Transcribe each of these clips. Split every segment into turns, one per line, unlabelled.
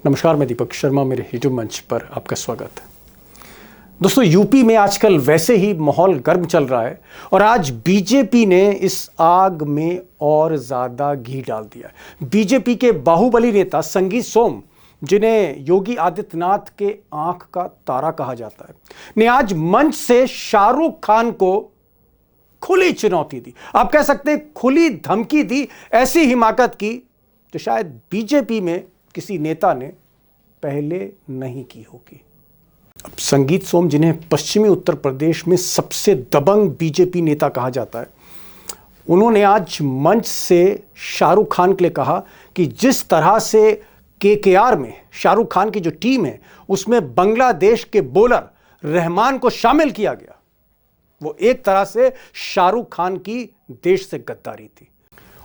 नमस्कार, मैं दीपक शर्मा, मेरे यूट्यूब मंच पर आपका स्वागत है। दोस्तों, यूपी में आजकल वैसे ही माहौल गर्म चल रहा है और आज बीजेपी ने इस आग में और ज़्यादा घी डाल दिया है। बीजेपी के बाहुबली नेता संगीत सोम, जिन्हें योगी आदित्यनाथ के आंख का तारा कहा जाता है, ने आज मंच से शाहरुख खान को खुली चुनौती दी। आप कह सकते हैं खुली धमकी दी, ऐसी हिमाकत की तो शायद बीजेपी में किसी नेता ने पहले नहीं की होगी। अब संगीत सोम, जिन्हें पश्चिमी उत्तर प्रदेश में सबसे दबंग बीजेपी नेता कहा जाता है, उन्होंने आज मंच से शाहरुख खान के लिए कहा कि जिस तरह से केकेआर में शाहरुख खान की जो टीम है उसमें बांग्लादेश के बॉलर रहमान को शामिल किया गया, वो एक तरह से शाहरुख खान की देश से गद्दारी थी।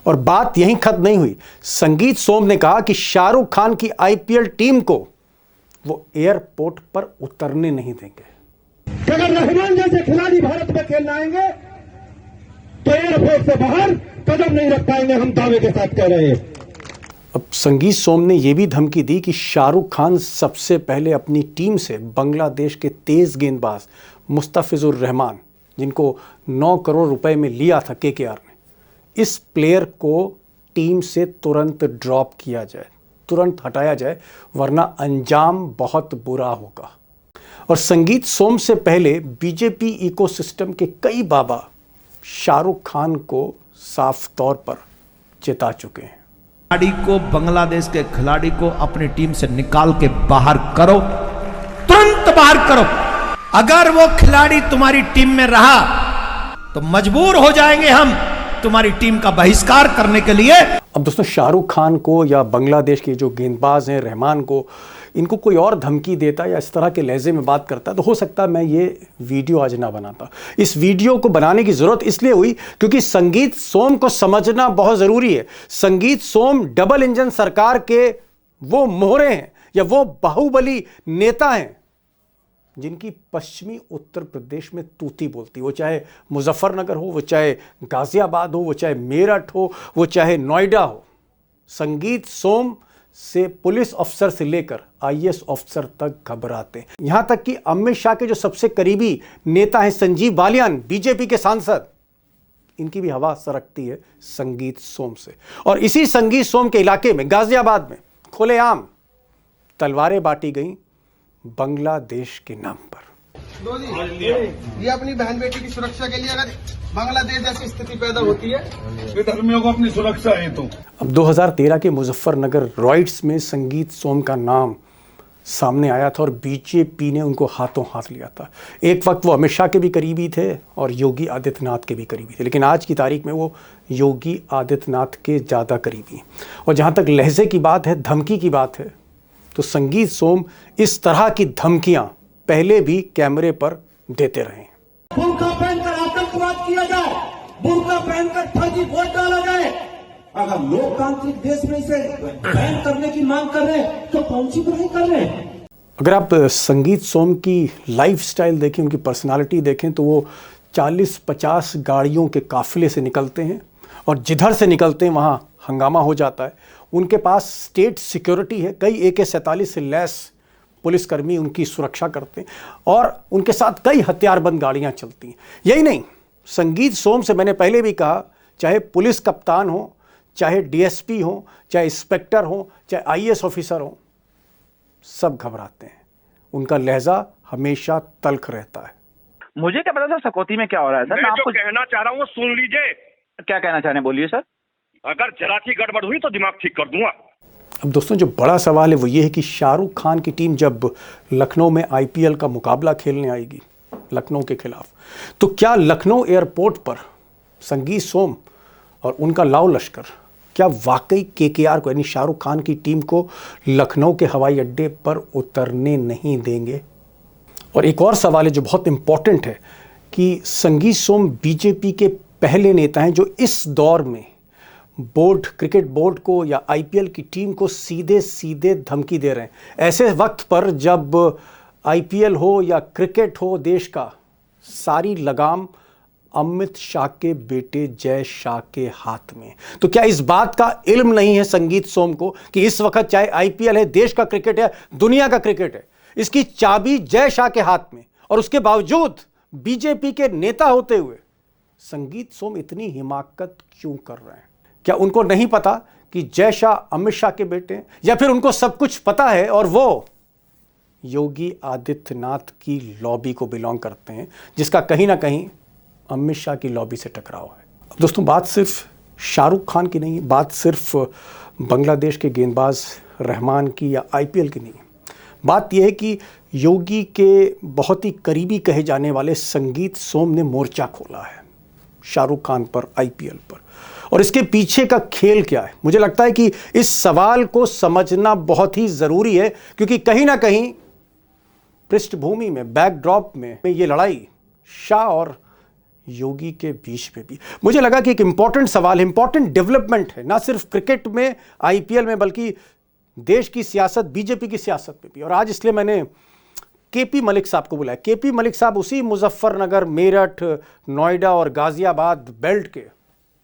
और बात यहीं खत्म नहीं हुई। संगीत सोम ने कहा कि शाहरुख खान की आईपीएल टीम को वो एयरपोर्ट पर उतरने नहीं देंगे।
अगर रहमान जैसे खिलाड़ी भारत में खेलने आएंगे तो एयरपोर्ट से बाहर कदम नहीं रख पाएंगे, हम दावे के साथ कह रहे हैं।
अब संगीत सोम ने यह भी धमकी दी कि शाहरुख खान सबसे पहले अपनी टीम से बांग्लादेश के तेज गेंदबाज मुस्तफिजुर रहमान, जिनको 9 करोड़ रुपए में लिया था केकेआर ने, इस प्लेयर को टीम से तुरंत ड्रॉप किया जाए, तुरंत हटाया जाए, वरना अंजाम बहुत बुरा होगा। और संगीत सोम से पहले बीजेपी इकोसिस्टम के कई बाबा शाहरुख खान को साफ तौर पर चेता चुके हैं।
खिलाड़ी को, बांग्लादेश के खिलाड़ी को अपनी टीम से निकाल के बाहर करो, तुरंत बाहर करो। अगर वो खिलाड़ी तुम्हारी टीम में रहा तो मजबूर हो जाएंगे हम तुम्हारी टीम का बहिष्कार करने के लिए।
अब दोस्तों, शाहरुख खान को या बांग्लादेश के जो गेंदबाज हैं रहमान को, इनको कोई और धमकी देता या इस तरह के लहजे में बात करता तो हो सकता है मैं ये वीडियो आज ना बनाता। इस वीडियो को बनाने की ज़रूरत इसलिए हुई क्योंकि संगीत सोम को समझना बहुत ज़रूरी है। संगीत सोम डबल इंजन सरकार के वो मोहरे हैं या वो बाहुबली नेता हैं जिनकी पश्चिमी उत्तर प्रदेश में तूती बोलती, वो चाहे मुजफ्फरनगर हो, वो चाहे गाजियाबाद हो, वो चाहे मेरठ हो, वो चाहे नोएडा हो। संगीत सोम से पुलिस अफसर से लेकर आईएएस अफसर तक घबराते हैं। यहां तक कि अमित शाह के जो सबसे करीबी नेता हैं संजीव बालियान, बीजेपी के सांसद, इनकी भी हवा सरकती है संगीत सोम से। और इसी संगीत सोम के इलाके में गाजियाबाद में खुलेआम तलवारें बांटी गई बांग्लादेश के नाम पर।
ये अपनी बहन बेटी की सुरक्षा के लिए अगर बांग्लादेश जैसी स्थिति पैदा होती है,
धर्मियों को अपनी सुरक्षा है। तो
अब 2013 के मुजफ्फरनगर रॉयट्स में संगीत सोम का नाम सामने आया था और बीजेपी ने उनको हाथों हाथ लिया था। एक वक्त वो अमित शाह के भी करीबी थे और योगी आदित्यनाथ के भी करीबी थे, लेकिन आज की तारीख में वो योगी आदित्यनाथ के ज़्यादा करीबी हैं। और जहाँ तक लहजे की बात है, धमकी की बात है, तो संगीत सोम इस तरह की धमकियां पहले भी कैमरे पर देते रहे।
बुर्का पहनकर आतंकवाद किया जाए, बुर्का पहनकर फर्जी वोट डाला जाए। अगर लोकतांत्रिक देश में इसे बैन करने की मांग कर रहे हैं तो कौन सी बुराई कर रहे हैं?
अगर आप संगीत सोम की लाइफस्टाइल देखें, उनकी पर्सनालिटी देखें, तो वो 40-50 गाड़ियों के काफिले से निकलते हैं और जिधर से निकलते हैं वहाँ हंगामा हो जाता है। उनके पास स्टेट सिक्योरिटी है, कई AK-47 से लैस पुलिसकर्मी उनकी सुरक्षा करते हैं और उनके साथ कई हथियारबंद गाड़ियां चलती हैं। यही नहीं, संगीत सोम से मैंने पहले भी कहा, चाहे पुलिस कप्तान हो, चाहे डीएसपी हो, चाहे इंस्पेक्टर हो, चाहे आईएएस ऑफिसर हो, सब घबराते हैं। उनका लहजा हमेशा तल्ख रहता है।
मुझे क्या पता था सकौती में क्या हो रहा है सर।
मैं आपको कहना चाह रहा हूँ सुन लीजिए।
क्या कहना चाह रहे हैं, बोलिए सर।
अगर जरा सी गड़बड़ हुई तो दिमाग ठीक कर दूंगा।
अब दोस्तों, जो बड़ा सवाल है वो ये है कि शाहरुख खान की टीम जब लखनऊ में आईपीएल का मुकाबला खेलने आएगी लखनऊ के खिलाफ, तो क्या लखनऊ एयरपोर्ट पर संगीत सोम और उनका लाव लश्कर क्या वाकई केकेआर को, यानी शाहरुख खान की टीम को, लखनऊ के हवाई अड्डे पर उतरने नहीं देंगे? और एक और सवाल है जो बहुत इंपॉर्टेंट है कि संगीत सोम बीजेपी के पहले नेता हैं जो इस दौर में बोर्ड, क्रिकेट बोर्ड को या आईपीएल की टीम को सीधे सीधे धमकी दे रहे हैं। ऐसे वक्त पर जब आईपीएल हो या क्रिकेट हो, देश का सारी लगाम अमित शाह के बेटे जय शाह के हाथ में। तो क्या इस बात का इल्म नहीं है संगीत सोम को कि इस वक्त चाहे आईपीएल है, देश का क्रिकेट है, दुनिया का क्रिकेट है, इसकी चाबी जय शाह के हाथ में, और उसके बावजूद बीजेपी के नेता होते हुए संगीत सोम इतनी हिमाकत क्यों कर रहे हैं? क्या उनको नहीं पता कि जय शाह अमित शाह के बेटे हैं, या फिर उनको सब कुछ पता है और वो योगी आदित्यनाथ की लॉबी को बिलोंग करते हैं, जिसका कहीं ना कहीं अमित शाह की लॉबी से टकराव है? दोस्तों, बात सिर्फ शाहरुख खान की नहीं है, बात सिर्फ बांग्लादेश के गेंदबाज रहमान की या आईपीएल की नहीं है। बात यह है कि योगी के बहुत ही करीबी कहे जाने वाले संगीत सोम ने मोर्चा खोला है शाहरुख खान पर, आईपीएल पर। और इसके पीछे का खेल क्या है? मुझे लगता है कि इस सवाल को समझना बहुत ही जरूरी है, क्योंकि कहीं ना कहीं पृष्ठभूमि में, बैकड्रॉप में ये लड़ाई शाह और योगी के बीच में भी, मुझे लगा कि एक इंपॉर्टेंट सवाल, इंपॉर्टेंट डेवलपमेंट है, ना सिर्फ क्रिकेट में, आईपीएल में, बल्कि देश की सियासत, बीजेपी की सियासत में भी। और आज इसलिए मैंने केपी मलिक साहब को बुलाया। केपी मलिक साहब उसी मुजफ्फरनगर, मेरठ, नोएडा और गाजियाबाद बेल्ट के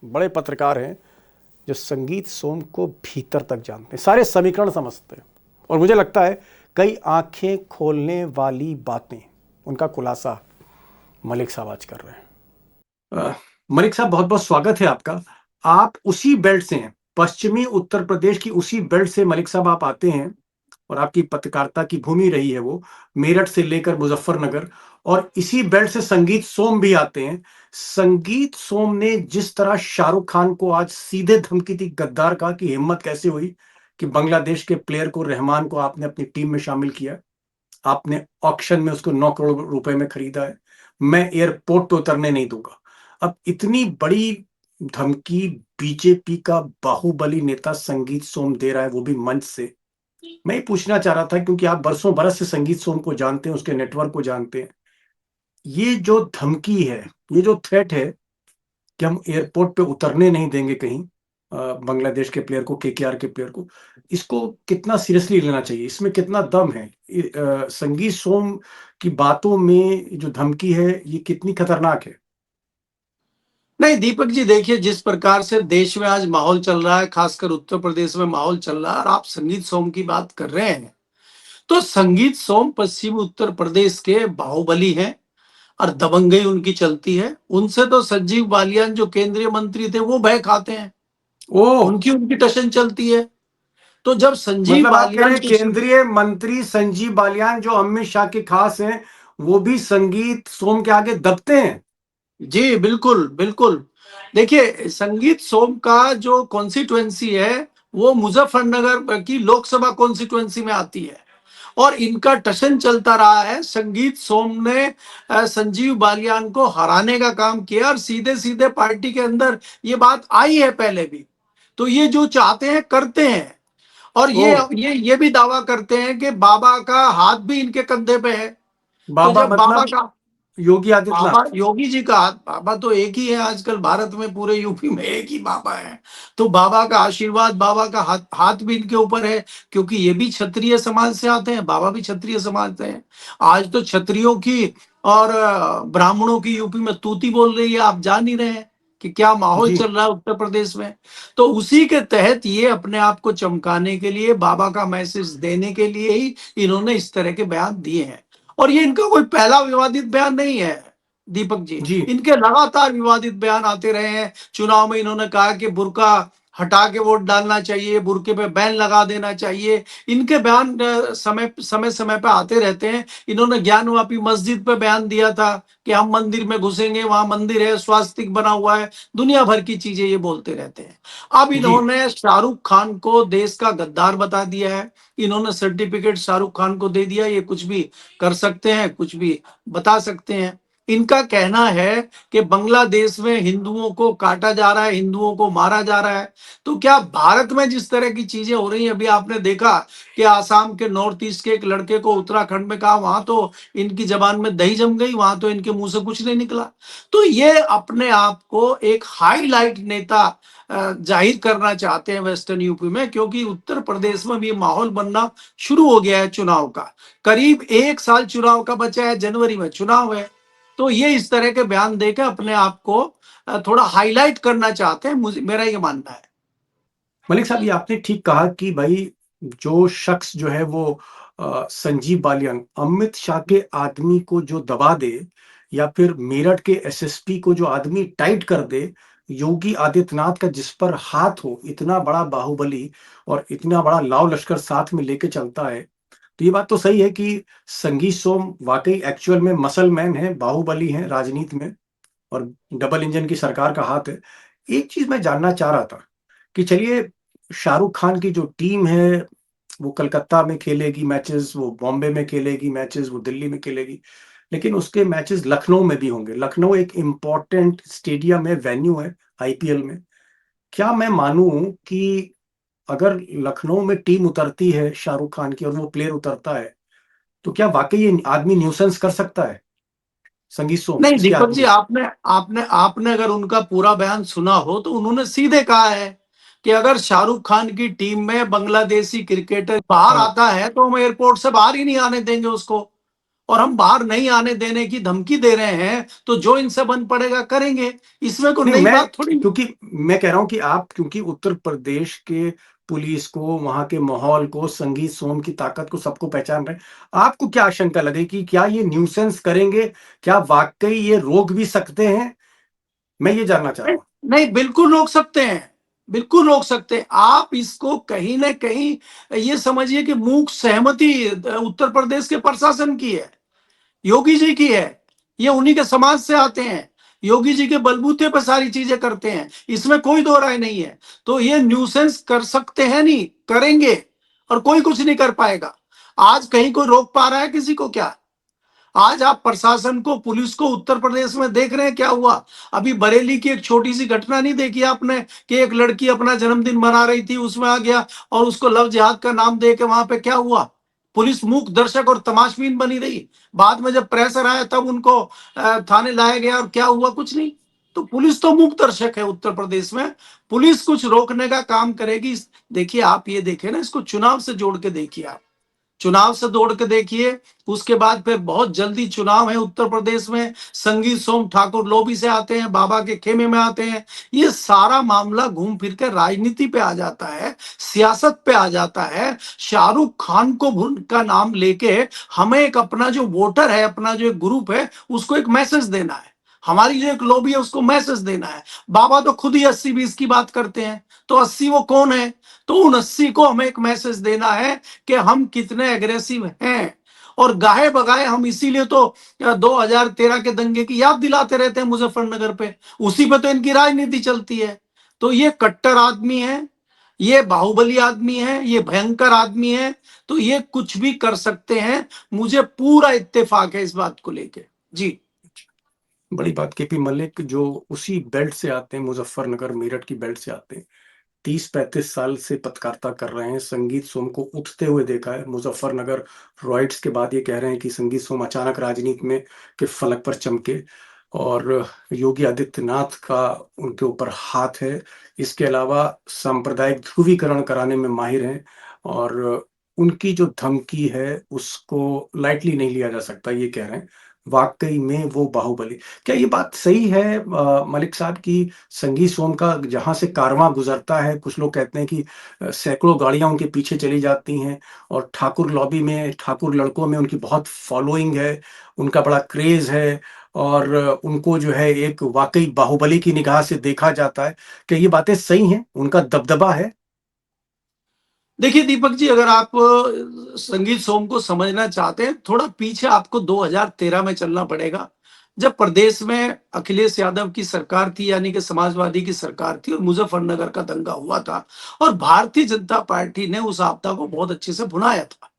बड़े पत्रकार हैं जो संगीत सोम को भीतर तक जानते हैं, सारे समीकरण समझते हैं, और मुझे लगता है कई आंखें खोलने वाली बातें, उनका खुलासा मलिक साहब आज कर रहे हैं। मलिक साहब, बहुत बहुत स्वागत है आपका। आप उसी बेल्ट से हैं, पश्चिमी उत्तर प्रदेश की उसी बेल्ट से मलिक साहब आप आते हैं, और आपकी पत्रकारिता की भूमि रही है वो, मेरठ से लेकर मुजफ्फरनगर, और इसी बेल्ट से संगीत सोम भी आते हैं। संगीत सोम ने जिस तरह शाहरुख खान को आज सीधे धमकी दी, गद्दार का, कि हिम्मत कैसे हुई कि बांग्लादेश के प्लेयर को, रहमान को आपने अपनी टीम में शामिल किया, आपने ऑक्शन में उसको 9 करोड़ रुपए में खरीदा है, मैं एयरपोर्ट पे उतरने नहीं दूंगा। अब इतनी बड़ी धमकी बीजेपी का बाहुबली नेता संगीत सोम दे रहा है, वो भी मंच से। मैं ही पूछना चाह रहा था, क्योंकि आप बरसों बरस से संगीत सोम को जानते हैं, उसके नेटवर्क को जानते हैं, ये जो धमकी है, ये जो थ्रेट है कि हम एयरपोर्ट पे उतरने नहीं देंगे कहीं बांग्लादेश के प्लेयर को, केकेआर के प्लेयर को, इसको कितना सीरियसली लेना चाहिए? इसमें कितना दम है? संगीत सोम की बातों में जो धमकी है, ये कितनी खतरनाक है?
नहीं दीपक जी, देखिए, जिस प्रकार से देश में आज माहौल चल रहा है, खासकर उत्तर प्रदेश में माहौल चल रहा है, और आप संगीत सोम की बात कर रहे हैं, तो संगीत सोम पश्चिमी उत्तर प्रदेश के बाहुबली हैं और दबंगई उनकी चलती है। उनसे तो संजीव बालियान जो केंद्रीय मंत्री थे वो भय खाते हैं, उनकी टशन चलती है। तो जब संजीव
मतलब
बालियान
केंद्रीय मंत्री संजीव बालियान जो अमित शाह के खास हैं, वो भी संगीत सोम के आगे दबते हैं?
जी बिल्कुल बिल्कुल। देखिए, संगीत सोम का जो कॉन्स्टिट्युएंसी है वो मुजफ्फरनगर की लोकसभा कॉन्स्टिट्युएंसी में आती है, और इनका टशन चलता रहा है। संगीत सोम ने संजीव बालियान को हराने का काम किया, और सीधे सीधे पार्टी के अंदर ये बात आई है पहले भी। तो ये जो चाहते हैं करते हैं, और ये भी दावा करते हैं कि बाबा का हाथ भी इनके कंधे पे है।
बाबा
तो जब
मतलब
बाबा का,
योगी आदित्यनाथ,
बाबा योगी जी का हाथ, बाबा तो एक ही है आजकल भारत में, पूरे यूपी में एक ही बाबा है। तो बाबा का आशीर्वाद, बाबा का हाथ भी इनके ऊपर है, क्योंकि ये भी क्षत्रिय समाज से आते हैं, बाबा भी क्षत्रिय समाज से हैं। आज तो क्षत्रियों की और ब्राह्मणों की यूपी में तूती बोल रही है, आप जान ही रहे हैं कि क्या माहौल चल रहा है उत्तर प्रदेश में। तो उसी के तहत ये अपने आप को चमकाने के लिए, बाबा का मैसेज देने के लिए ही इन्होंने इस तरह के बयान दिए हैं। और ये इनका कोई पहला विवादित बयान नहीं है दीपक जी, इनके लगातार विवादित बयान आते रहे हैं। चुनाव में इन्होंने कहा कि बुर्का हटा के वोट डालना चाहिए, बुर्के पे बैन लगा देना चाहिए। इनके बयान समय समय पे आते रहते हैं। इन्होंने ज्ञानवापी मस्जिद पे बयान दिया था कि हम मंदिर में घुसेंगे, वहां मंदिर है, स्वास्तिक बना हुआ है, दुनिया भर की चीजें ये बोलते रहते हैं। अब इन्होंने शाहरुख खान को देश का गद्दार बता दिया है। इन्होंने सर्टिफिकेट शाहरुख खान को दे दिया, ये कुछ भी कर सकते हैं, कुछ भी बता सकते हैं। इनका कहना है कि बांग्लादेश में हिंदुओं को काटा जा रहा है, हिंदुओं को मारा जा रहा है। तो क्या भारत में जिस तरह की चीजें हो रही हैं, अभी आपने देखा कि आसाम के नॉर्थ ईस्ट के एक लड़के को उत्तराखंड में कहा, वहां तो इनकी जबान में दही जम गई, वहां तो इनके मुंह से कुछ नहीं निकला। तो ये अपने आप को एक हाईलाइट नेता जाहिर करना चाहते हैं वेस्टर्न यूपी में, क्योंकि उत्तर प्रदेश में भी माहौल बनना शुरू हो गया है चुनाव का। करीब 1 साल चुनाव का बचा है, जनवरी में चुनाव है। तो ये इस तरह के बयान देकर अपने आप को थोड़ा हाईलाइट करना चाहते हैं, मुझे मेरा ये मानना है।
मलिक साहब, ये आपने ठीक कहा कि भाई जो शख्स जो है वो संजीव बालियान अमित शाह के आदमी को जो दबा दे, या फिर मेरठ के एसएसपी को जो आदमी टाइट कर दे, योगी आदित्यनाथ का जिस पर हाथ हो, इतना बड़ा बाहुबली और इतना बड़ा लाव लश्कर साथ में लेके चलता है, तो ये बात तो सही है कि संगीत सोम वाकई एक्चुअल में मसल मैन है, बाहुबली है राजनीति में, और डबल इंजन की सरकार का हाथ है। एक चीज मैं जानना चाह रहा था कि चलिए, शाहरुख खान की जो टीम है वो कलकत्ता में खेलेगी मैचेस, वो बॉम्बे में खेलेगी मैचेस, वो दिल्ली में खेलेगी, लेकिन उसके मैचेस लखनऊ में भी होंगे। लखनऊ एक इम्पॉर्टेंट स्टेडियम है, वेन्यू है आईपीएल में। क्या मैं मानूं कि अगर लखनऊ में टीम उतरती है शाहरुख खान की और वो प्लेयर उतरता है, तो क्या वाकई ये आदमी न्यूसेंस कर सकता है? संगीत सोम
नहीं
इसके
दीपक जी,
आदमी।
आपने आपने आपने अगर उनका पूरा बयान सुना हो तो उन्होंने सीधे कहा है कि अगर शाहरुख खान की टीम में बांग्लादेशी क्रिकेटर बाहर
हाँ।
आता है तो हम एयरपोर्ट से बाहर ही नहीं आने देंगे उसको, और हम बाहर नहीं आने देने की धमकी दे रहे हैं, तो जो इनसे बन पड़ेगा करेंगे। इसमें कोई
नहीं,
नई
मैं
बात थोड़ी।
क्योंकि मैं कह रहा हूं कि आप क्योंकि उत्तर प्रदेश के पुलिस को, वहां के माहौल को, संगीत सोम की ताकत को सबको पहचान रहे हैं, आपको क्या आशंका लगे कि क्या ये न्यूसेंस करेंगे? क्या वाकई ये रोक भी सकते हैं? मैं ये जानना चाह रहा हूँ।
नहीं, बिल्कुल रोक सकते हैं, बिल्कुल रोक सकते हैं। आप इसको कहीं ना कहीं ये समझिए कि मूक सहमति उत्तर प्रदेश के प्रशासन की है, योगी जी की है। ये उन्हीं के समाज से आते हैं, योगी जी के बलबूते पर सारी चीजें करते हैं, इसमें कोई दो राय नहीं है। तो ये न्यूसेंस कर सकते हैं, नहीं करेंगे, और कोई कुछ नहीं कर पाएगा। आज कहीं कोई रोक पा रहा है किसी को? क्या आज आप प्रशासन को, पुलिस को उत्तर प्रदेश में देख रहे हैं क्या हुआ? अभी बरेली की एक छोटी सी घटना नहीं देखी आपने कि एक लड़की अपना जन्मदिन मना रही थी, उसमें आ गया और उसको लव जिहाद का नाम दे के वहां पे क्या हुआ? पुलिस मूक दर्शक और तमाशबीन बनी रही। बाद में जब प्रेशर आया तब उनको थाने लाया गया, और क्या हुआ? कुछ नहीं। तो पुलिस तो मूक दर्शक है उत्तर प्रदेश में। पुलिस कुछ रोकने का काम करेगी? देखिए, आप ये देखें ना, इसको चुनाव से जोड़ के देखिए। आप चुनाव से दौड़ के देखिए, उसके बाद फिर बहुत जल्दी चुनाव है उत्तर प्रदेश में। संगीत सोम ठाकुर लोबी से आते हैं, बाबा के खेमे में आते हैं। ये सारा मामला घूम फिर के राजनीति पे आ जाता है, सियासत पे आ जाता है। शाहरुख खान को का नाम लेके हमें एक अपना जो वोटर है, अपना जो एक ग्रुप है, उसको एक मैसेज देना है। हमारी जो एक लॉबी है उसको मैसेज देना है। बाबा तो खुद ही 80-20 की बात करते हैं, तो 80 वो कौन है? तो उन 80 को हमें एक मैसेज देना है कि हम कितने एग्रेसिव हैं। और गाहे बगाए हम इसीलिए तो 2013 के दंगे की याद दिलाते रहते हैं मुजफ्फरनगर पे, उसी पे तो इनकी राजनीति चलती है। तो ये कट्टर आदमी है, ये बाहुबली आदमी है, ये भयंकर आदमी है, तो ये कुछ भी कर सकते हैं। मुझे पूरा इत्तेफाक है इस बात को लेके। जी,
बड़ी बात, केपी मलिक जो उसी बेल्ट से आते हैं, मुजफ्फरनगर मेरठ की बेल्ट से आते हैं, 30-35 साल से पत्रकारिता कर रहे हैं। संगीत सोम को उठते हुए देखा है मुजफ्फरनगर रॉयट्स के बाद। ये कह रहे हैं कि संगीत सोम अचानक राजनीति में के फलक पर चमके, और योगी आदित्यनाथ का उनके ऊपर हाथ है। इसके अलावा सांप्रदायिक ध्रुवीकरण कराने में माहिर हैं, और उनकी जो धमकी है उसको लाइटली नहीं लिया जा सकता, ये कह रहे हैं। वाकई में वो बाहुबली। क्या ये बात सही है मलिक साहब की संगीत सोम का जहां से कारवां गुजरता है, कुछ लोग कहते हैं कि सैकड़ों गाड़ियां उनके पीछे चली जाती हैं, और ठाकुर लॉबी में, ठाकुर लड़कों में उनकी बहुत फॉलोइंग है, उनका बड़ा क्रेज है, और उनको जो है एक वाकई बाहुबली की निगाह से देखा जाता है? क्या ये बातें सही हैं? उनका दबदबा है?
देखिए दीपक जी, अगर आप संगीत सोम को समझना चाहते हैं, थोड़ा पीछे आपको 2013 में चलना पड़ेगा, जब प्रदेश में अखिलेश यादव की सरकार थी, यानी कि समाजवादी की सरकार थी, और मुजफ्फरनगर का दंगा हुआ था, और भारतीय जनता पार्टी ने उस आपदा को बहुत अच्छे से भुनाया था।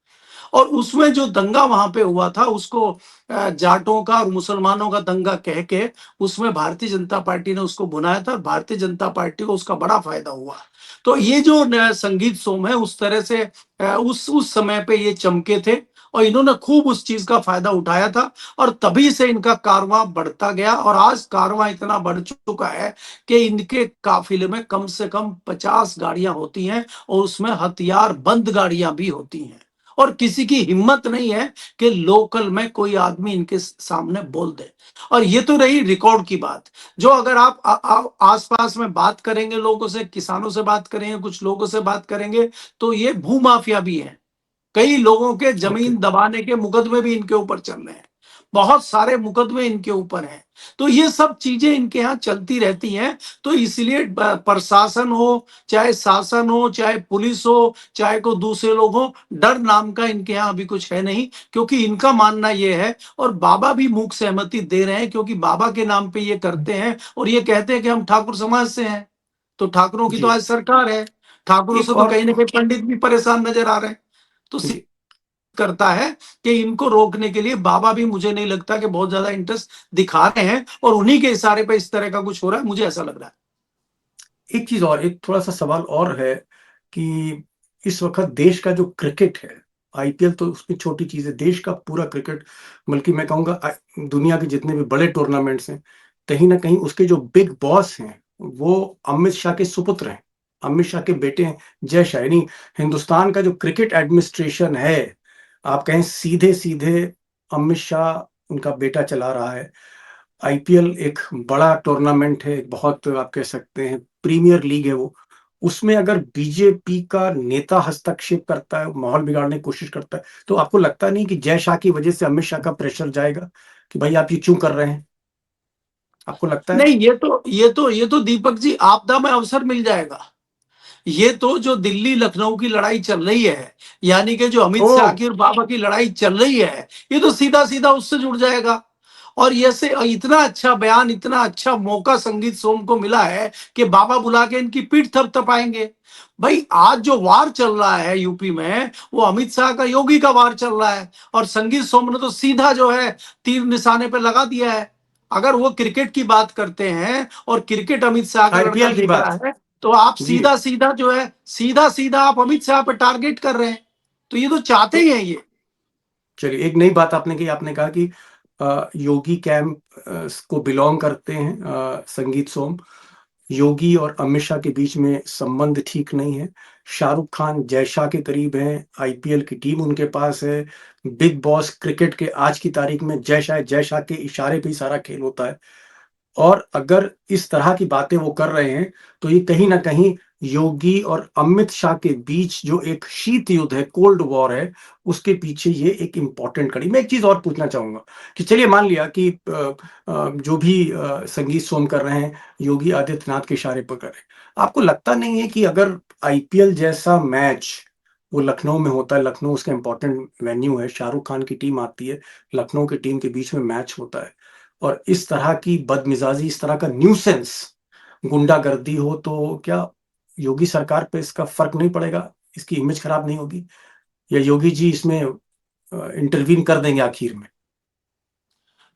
और उसमें जो दंगा वहां पे हुआ था, उसको जाटों का और मुसलमानों का दंगा कह के उसमें भारतीय जनता पार्टी ने उसको बुनाया था, और भारतीय जनता पार्टी को उसका बड़ा फायदा हुआ। तो ये जो संगीत सोम है, उस तरह से उस समय पे ये चमके थे, और इन्होंने खूब उस चीज का फायदा उठाया था, और तभी से इनका कारवां बढ़ता गया। और आज कारवां इतना बढ़ चुका है कि इनके काफिले में कम से कम 50 गाड़ियां होती हैं, और उसमें हथियार बंद गाड़ियां भी होती हैं। और किसी की हिम्मत नहीं है कि लोकल में कोई आदमी इनके सामने बोल दे। और ये तो रही रिकॉर्ड की बात। जो अगर आप आसपास में बात करेंगे, लोगों से, किसानों से बात करेंगे, कुछ लोगों से बात करेंगे, तो ये भूमाफिया भी है। कई लोगों के
ओके।
जमीन दबाने के मुकदमे भी इनके ऊपर चल रहे हैं, बहुत सारे मुकदमे इनके ऊपर हैं। तो ये सब चीजें इनके यहाँ चलती रहती हैं। तो इसलिए प्रशासन हो, चाहे शासन हो, चाहे पुलिस हो, चाहे कोई दूसरे लोग हो, डर नाम का इनके यहाँ अभी कुछ है नहीं, क्योंकि इनका मानना ये है, और बाबा भी मूक सहमति दे रहे हैं, क्योंकि बाबा के नाम पे ये करते हैं और ये कहते हैं कि हम ठाकुर समाज से हैं। तो ठाकुरों की तो
जी।
आज सरकार है, ठाकुरों
एक
से तो
और
कहीं ना कहीं पंडित भी परेशान नजर आ रहे हैं। तो
जी
करता है कि इनको रोकने के लिए बाबा भी, मुझे नहीं लगता कि बहुत ज्यादा इंटरेस्ट दिखा रहे हैं, और उन्हीं के इशारे पे इस तरह का कुछ हो रहा है, मुझे ऐसा लग रहा है।
एक चीज और, एक थोड़ा सा सवाल और है कि इस वक्त देश का जो क्रिकेट है, आईपीएल तो उसमें छोटी चीज है, देश का पूरा क्रिकेट, बल्कि मैं कहूंगा दुनिया के जितने भी बड़े टूर्नामेंट्स हैं, कहीं ना कहीं उसके जो बिग बॉस हैं वो अमित शाह के सुपुत्र हैं, अमित शाह के बेटे हैं जय शाह। यानी हिंदुस्तान का जो क्रिकेट एडमिनिस्ट्रेशन है, आप कहें सीधे सीधे अमित शाह उनका बेटा चला रहा है। आईपीएल एक बड़ा टूर्नामेंट है, एक बहुत आप कह सकते हैं प्रीमियर लीग है वो। उसमें अगर बीजेपी का नेता हस्तक्षेप करता है, माहौल बिगाड़ने की कोशिश करता है, तो आपको लगता नहीं कि जय शाह की वजह से अमित शाह का प्रेशर जाएगा कि भाई आप ये क्यों कर रहे हैं? आपको लगता है?
नहीं, ये तो दीपक जी, आपदा में अवसर मिल जाएगा। ये तो जो दिल्ली लखनऊ की लड़ाई चल रही है, यानी कि जो अमित
ओ
शाह की और बाबा की लड़ाई चल रही है, ये तो सीधा सीधा उससे जुड़ जाएगा। और ये से इतना अच्छा बयान, इतना अच्छा मौका संगीत सोम को मिला है कि बाबा बुला के इनकी पीठ थपथपाएंगे। भाई, आज जो वार चल रहा है यूपी में, वो अमित शाह का योगी का वार चल रहा है, और संगीत सोम ने तो सीधा जो है तीर निशाने पे लगा दिया है। अगर वो क्रिकेट की बात करते हैं और क्रिकेट अमित शाह का लड़का
आईपीएल की
देख
बात।
रहा है, तो आप
जी।
सीधा सीधा जो है, सीधा सीधा आप अमित शाह पे टारगेट कर रहे हैं। तो ये तो चाहते ही हैं ये।
चलिए, एक नई बात आपने की, आपने कहा कि योगी कैंप को बिलोंग करते हैं संगीत सोम। योगी और अमित शाह के बीच में संबंध ठीक नहीं है। शाहरुख खान जय शाह के करीब हैं, आईपीएल की टीम उनके पास है, बिग बॉस क्रिकेट के आज की तारीख में जय शाह के इशारे पे ही सारा खेल होता है। और अगर इस तरह की बातें वो कर रहे हैं, तो ये कहीं ना कहीं योगी और अमित शाह के बीच जो एक शीत युद्ध है, कोल्ड वॉर है, उसके पीछे ये एक इंपॉर्टेंट कड़ी। मैं एक चीज और पूछना चाहूंगा कि चलिए मान लिया कि जो भी संगीत सोम कर रहे हैं योगी आदित्यनाथ के इशारे पर कर रहे हैं, आपको लगता नहीं है कि अगर आईपीएल जैसा मैच वो लखनऊ में होता है, लखनऊ उसका इंपॉर्टेंट वेन्यू है, शाहरुख खान की टीम आती है, लखनऊ की टीम के बीच में मैच होता है, और इस तरह की बदमिजाजी, इस तरह का न्यूसेंस, गुंडागर्दी हो, तो क्या योगी सरकार पे इसका फर्क नहीं पड़ेगा? इसकी इमेज खराब नहीं होगी? या योगी जी इसमें इंटरवीन कर देंगे आखिर में?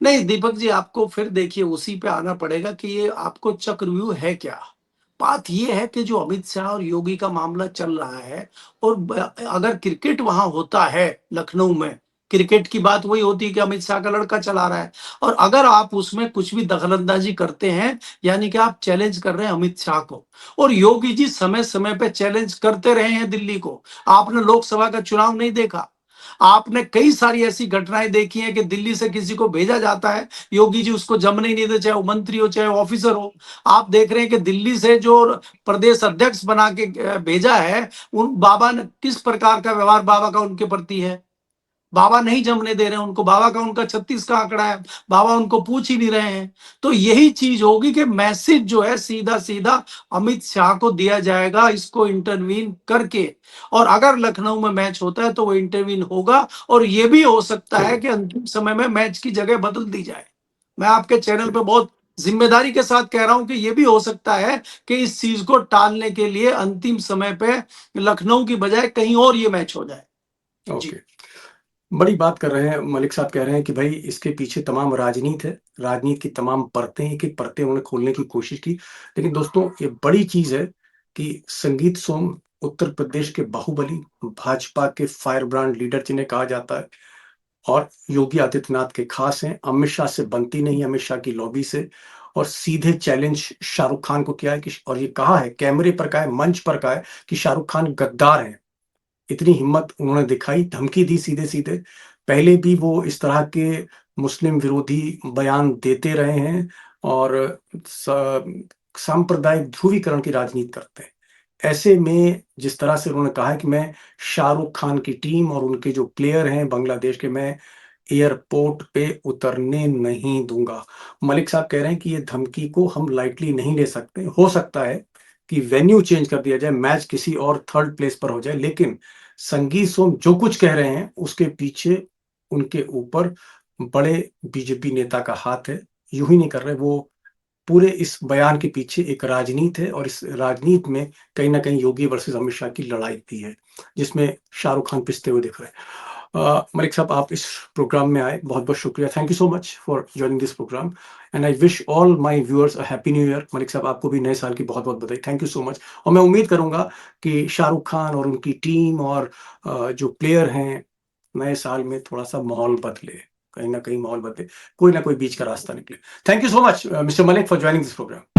नहीं दीपक जी, आपको फिर देखिए उसी पे आना पड़ेगा कि ये आपको चक्रव्यूह है क्या। बात ये है कि जो अमित शाह और योगी का मामला चल रहा है, और अगर क्रिकेट वहां होता है लखनऊ में, क्रिकेट की बात वही होती है कि अमित शाह का लड़का चला रहा है, और अगर आप उसमें कुछ भी दखलंदाजी करते हैं, यानी कि आप चैलेंज कर रहे हैं अमित शाह को, और योगी जी समय समय पे चैलेंज करते रहे हैं दिल्ली को। आपने लोकसभा का चुनाव नहीं देखा, आपने कई सारी ऐसी घटनाएं देखी हैं कि दिल्ली से किसी को भेजा जाता है, योगी जी उसको जमने ही नहीं देते, चाहे वो मंत्री हो चाहे ऑफिसर हो। आप देख रहे हैं कि दिल्ली से जो प्रदेश अध्यक्ष बना के भेजा है, उन बाबा ने किस प्रकार का व्यवहार बाबा का उनके प्रति है। बाबा नहीं जमने दे रहे हैं उनको, बाबा का उनका 36 का आंकड़ा है, बाबा उनको पूछ ही नहीं रहे हैं। तो यही चीज होगी कि मैसेज जो है सीधा सीधा अमित शाह को दिया जाएगा, इसको इंटरवीन करके। और अगर लखनऊ में मैच होता है तो वो इंटरवीन होगा, और ये भी हो सकता है
चलिए
कि अंतिम समय में मैच की जगह बदल दी जाए। मैं आपके चैनल पे बहुत जिम्मेदारी के साथ कह रहा हूं कि यह भी हो सकता है कि इस चीज को टालने के लिए अंतिम समय पे लखनऊ की बजाय कहीं और ये मैच हो जाए। जी।
ओके, बड़ी बात कर रहे हैं मलिक साहब, कह रहे हैं कि भाई इसके पीछे तमाम राजनीति है, राजनीति की तमाम परतें, एक एक परतें उन्होंने खोलने की कोशिश की। लेकिन दोस्तों, ये बड़ी चीज है कि संगीत सोम उत्तर प्रदेश के बाहुबली, भाजपा के फायर ब्रांड लीडर जिन्हें कहा जाता है, और योगी आदित्यनाथ के खास हैं, अमित शाह से बनती नहीं, अमित शाह की लॉबी से। और सीधे चैलेंज शाहरुख खान को किया है कि, और ये कहा है कैमरे पर, कहा है मंच पर, कहा है कि शाहरुख खान गद्दार हैं। इतनी हिम्मत उन्होंने दिखाई, धमकी दी सीधे सीधे। पहले भी वो इस तरह के मुस्लिम विरोधी बयान देते रहे हैं और सांप्रदायिक ध्रुवीकरण की राजनीति करते हैं। ऐसे में जिस तरह से उन्होंने कहा है कि मैं शाहरुख खान की टीम और उनके जो प्लेयर हैं बांग्लादेश के, मैं एयरपोर्ट पे उतरने नहीं दूंगा। मलिक साहब कह रहे हैं कि ये धमकी को हम लाइटली नहीं ले सकते। हो सकता है कि वेन्यू चेंज कर दिया जाए, मैच किसी और थर्ड प्लेस पर हो जाए, लेकिन संगीत सोम जो कुछ कह रहे हैं उसके पीछे उनके ऊपर बड़े बीजेपी नेता का हाथ है। यूं ही नहीं कर रहे, वो पूरे इस बयान के पीछे एक राजनीति है और इस राजनीति में कहीं ना कहीं योगी वर्सेस अमित शाह की लड़ाई भी है, जिसमें शाहरुख खान पिसते हुए दिख रहे हैं। मलिक साहब, आप इस प्रोग्राम में आए, बहुत बहुत शुक्रिया। Thank you so much for joining this programme and I wish all my viewers a happy new year. Malik साहब, आपको भी नए साल की बहुत बहुत बधाई। Thank you so much. और मैं उम्मीद करूंगा कि शाहरुख खान और उनकी टीम और जो प्लेयर हैं, नए साल में थोड़ा सा माहौल बदले, कहीं ना कहीं माहौल बदले, कोई ना कोई बीच का रास्ता निकले। Thank you so much mister Malik for joining this programme.